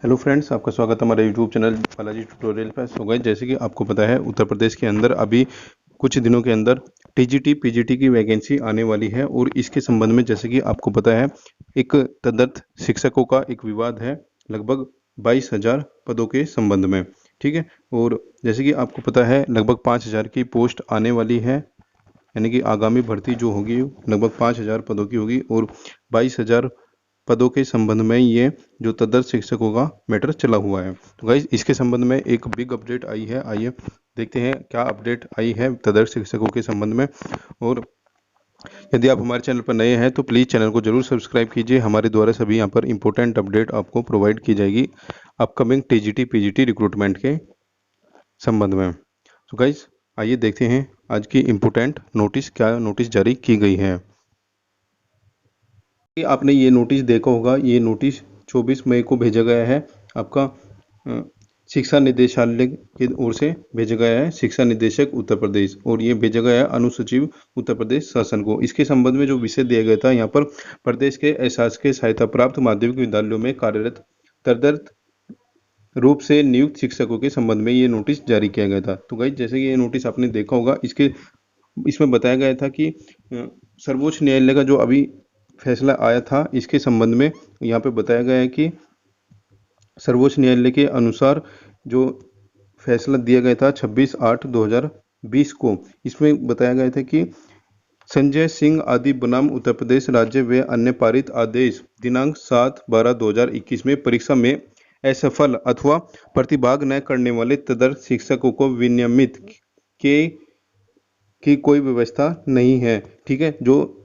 Hello friends, आपका स्वागत है हमारे यूट्यूब चैनल बालाजी ट्यूटोरियल पर। सो गाइस, जैसे कि आपको पता है उत्तर प्रदेश के अंदर अभी कुछ दिनों के अंदर टीजीटी पीजीटी की वैकेंसी आने वाली है और इसके संबंध में जैसे कि आपको पता है एक तदर्थ शिक्षकों का एक विवाद है लगभग 22,000 पदों के संबंध में। ठीक है, और जैसे कि आपको पता है लगभग 5,000 की पोस्ट आने वाली है, यानी कि आगामी भर्ती जो होगी लगभग 5,000 पदों की होगी और 22,000 पदों के संबंध में ये जो तदर्थ शिक्षकों का मैटर चला हुआ है। तो गाइज इसके संबंध में एक बिग अपडेट आई है, आइए देखते हैं क्या अपडेट आई है तदर्थ शिक्षकों के संबंध में। और यदि आप हमारे चैनल पर नए हैं तो प्लीज़ चैनल को जरूर सब्सक्राइब कीजिए। हमारे द्वारा सभी यहाँ पर इंपॉर्टेंट अपडेट आपको प्रोवाइड की जाएगी अपकमिंग टीजीटी पीजीटी रिक्रूटमेंट के संबंध में। तो गाइज आइए देखते हैं आज की इम्पोर्टेंट नोटिस, क्या नोटिस जारी की गई है। आपने ये नोटिस देखा होगा, ये नोटिस 24 मई को भेजा गया है आपका शिक्षा निदेशालय की ओर से भेजा गया है, शिक्षा निदेशक उत्तर प्रदेश, और ये भेजा गया है अनुसचिव उत्तर प्रदेश शासन को। इसके संबंध में जो विषय दिया गया था यहाँ पर प्रदेश के अशासकीय सहायता प्राप्त माध्यमिक विद्यालयों में कार्यरत तदर्थ रूप से नियुक्त शिक्षकों के संबंध में ये नोटिस जारी किया गया था। तो गाइस जैसे कि ये नोटिस आपने देखा होगा, इसमें बताया गया था कि सर्वोच्च न्यायालय का जो अभी फैसला आया था इसके संबंध में यहाँ पे बताया गया है कि सर्वोच्च न्यायालय के अनुसार जो फैसला दिया गया था 26/8/2020 को, इसमें बताया गया था कि संजय सिंह आदि बनाम उत्तर प्रदेश राज्य व अन्य पारित आदेश दिनांक 7/12/2021 में परीक्षा में असफल अथवा प्रतिभाग न करने वाले तदर्थ शिक्षकों को विनियमित के की कोई व्यवस्था नहीं है। ठीक है, जो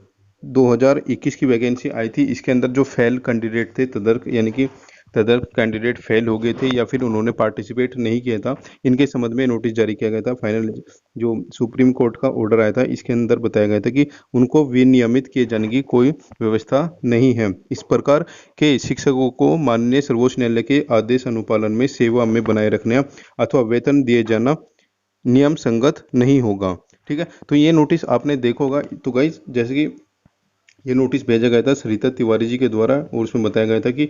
2021 की वैकेंसी आई थी इसके अंदर जो फेल कैंडिडेट थे तदर्थ, यानी कि तदर्थ कैंडिडेट फेल हो गए थे या फिर उन्होंने पार्टिसिपेट नहीं किया था, इनके संबंध में नोटिस जारी किया गया था। फाइनल जो सुप्रीम कोर्ट का ऑर्डर आया था इसके अंदर बताया गया था कि उनको विनियमित किए जाने की कोई व्यवस्था नहीं है। इस प्रकार के शिक्षकों को माननीय सर्वोच्च न्यायालय के आदेश अनुपालन में सेवा में बनाए रखने अथवा वेतन दिए जाना नियम संगत नहीं होगा। ठीक है, तो ये नोटिस आपने देखा होगा। तो गाइस जैसे कि ये नोटिस भेजा गया था सरिता तिवारी जी के द्वारा और उसमें बताया गया था कि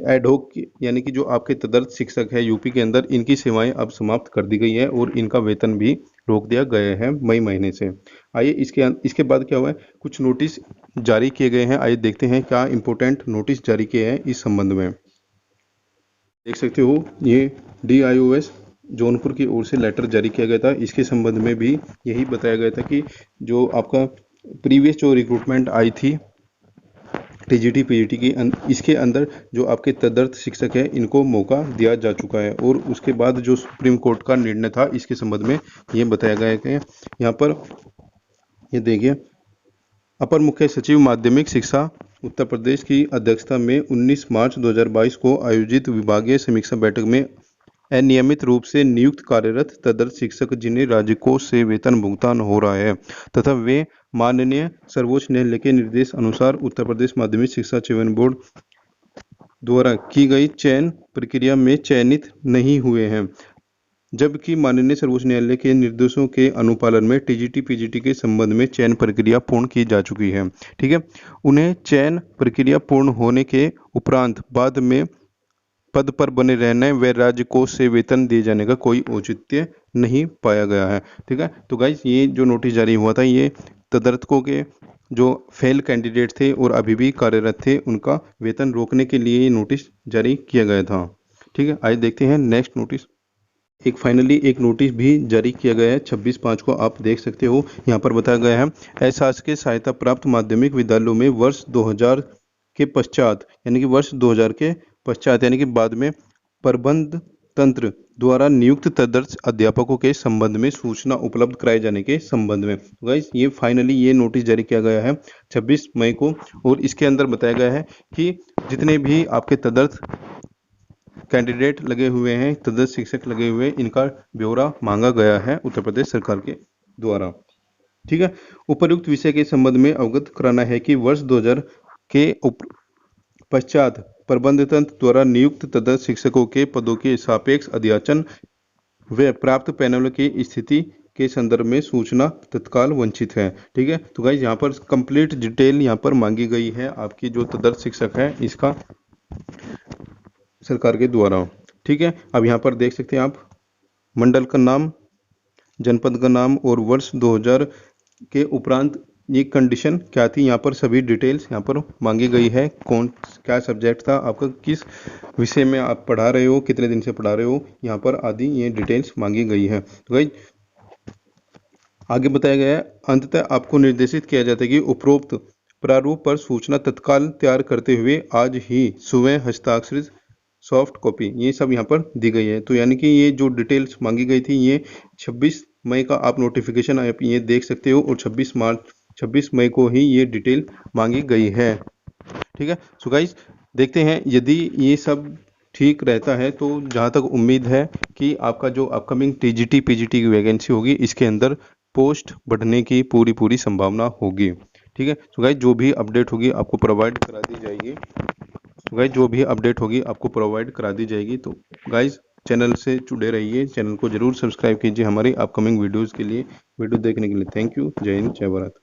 एडहोक यानी कि जो आपके तदर्थ शिक्षक है यूपी के अंदर, इनकी सेवाएं अब समाप्त कर दी गई है और इनका वेतन भी रोक दिया गया है मई महीने से। आइए इसके बाद क्या हुआ है, कुछ नोटिस जारी किए गए हैं, आइए देखते हैं क्या इंपॉर्टेंट नोटिस जारी किए हैं इस संबंध में। देख सकते हो ये DIOS जौनपुर की ओर से लेटर जारी किया गया था। इसके संबंध में भी यही बताया गया था कि जो आपका प्रीवियस जो रिक्रूटमेंट आई थी टीजीटी पीजीटी की, इसके अंदर जो आपके तदर्थ शिक्षक है इनको मौका दिया जा चुका है। और उसके बाद जो सुप्रीम कोर्ट का निर्णय था इसके संबंध में ये बताया गया है कि यहाँ पर ये देखिए, अपर मुख्य सचिव माध्यमिक शिक्षा उत्तर प्रदेश की अध्यक्षता में 19 मार्च 2022 को आयोजित विभागीय समीक्षा बैठक में अनियमित रूप से नियुक्त कार्यरत तदर्थ शिक्षक जिन्हें राजकोष से वेतन भुगतान हो रहा है तथा वे माननीय सर्वोच्च न्यायालय के निर्देश अनुसार उत्तर प्रदेश माध्यमिक शिक्षा चयन बोर्ड द्वारा की गई चयन प्रक्रिया में चयनित नहीं हुए हैं, जबकि माननीय सर्वोच्च न्यायालय के निर्देशों के अनुपालन में टीजीटी पीजीटी के संबंध में चयन प्रक्रिया पूर्ण की जा चुकी है। ठीक है, उन्हें चयन प्रक्रिया पूर्ण होने के उपरांत बाद में पद पर बने रहने व राजकोष से वेतन दिए जाने का कोई औचित्य नहीं पाया गया है। ठीक है, तो गाइस ये जो नोटिस जारी हुआ था ये तदर्थकों के जो फेल कैंडिडेट थे और अभी भी कार्यरत थे उनका वेतन रोकने के लिए ये नोटिस जारी किया गया था। ठीक है, आइए देखते हैं नेक्स्ट नोटिस। एक फाइनली एक नोटिस भी जारी किया गया है 26/5 को, आप देख सकते हो। यहाँ पर बताया गया है अशासकीय सहायता प्राप्त माध्यमिक विद्यालयों में वर्ष 2000 के पश्चात, यानी कि वर्ष 2000 के पश्चात यानी कि बाद में प्रबंध तंत्र द्वारा नियुक्त तदर्थ अध्यापकों के संबंध में सूचना उपलब्ध कराए जाने के संबंध में। गाइस ये फाइनली ये नोटिस जारी किया गया है 26 मई को और इसके अंदर बताया गया है कि जितने भी आपके तदर्थ कैंडिडेट लगे हुए हैं, तदर्थ शिक्षक लगे हुए हैं, इनका ब्यौरा मांगा गया है उत्तर प्रदेश सरकार के द्वारा। ठीक है, उपर्युक्त विषय के संबंध में अवगत कराना है कि वर्ष 2000 के पश्चात प्रबंध तंत्र द्वारा नियुक्त तदर्थ शिक्षकों के पदों के सापेक्ष अध्याचन व प्राप्त पैनल की स्थिति के संदर्भ में सूचना तत्काल वंचित है। ठीक है, तो गाइस यहाँ पर कंप्लीट डिटेल यहाँ पर मांगी गई है। आपकी जो तदर्थ शिक्षक है इसका सरकार के द्वारा। ठीक है, अब यहाँ पर देख सकते हैं आप मंडल का नाम, जनपद का नाम और वर्ष 2000 के उपरांत ये कंडीशन क्या थी, यहाँ पर सभी डिटेल्स यहाँ पर मांगी गई है। कौन क्या सब्जेक्ट था आपका, किस विषय में आप पढ़ा रहे हो, कितने दिन से पढ़ा रहे हो, यहाँ पर आदि ये डिटेल्स मांगी गई है। तो भाई आगे बताया गया है, अंततः आपको निर्देशित किया जाता है कि उपरोक्त प्रारूप पर सूचना तत्काल तैयार करते हुए आज ही स्वयं हस्ताक्षरित सॉफ्ट कॉपी, ये सब यहाँ पर दी गई है। तो यानी कि ये जो डिटेल्स मांगी गई थी ये 26 मई का आप नोटिफिकेशन आप ये देख सकते हो, और 26 मई को ही ये डिटेल मांगी गई है। ठीक है, सो गाइस देखते हैं यदि ये सब ठीक रहता है तो जहाँ तक उम्मीद है कि आपका जो अपकमिंग टीजीटी पीजीटी की वैकेंसी होगी इसके अंदर पोस्ट बढ़ने की पूरी संभावना होगी। ठीक है, सो गाइस जो भी अपडेट होगी आपको प्रोवाइड करा दी जाएगी। तो गाइस जो भी अपडेट होगी आपको प्रोवाइड करा दी जाएगी। तो गाइस चैनल से जुड़े रहिए, चैनल को जरूर सब्सक्राइब कीजिए हमारी अपकमिंग वीडियोस के लिए। वीडियो देखने के लिए थैंक यू। जय हिंद, जय भारत।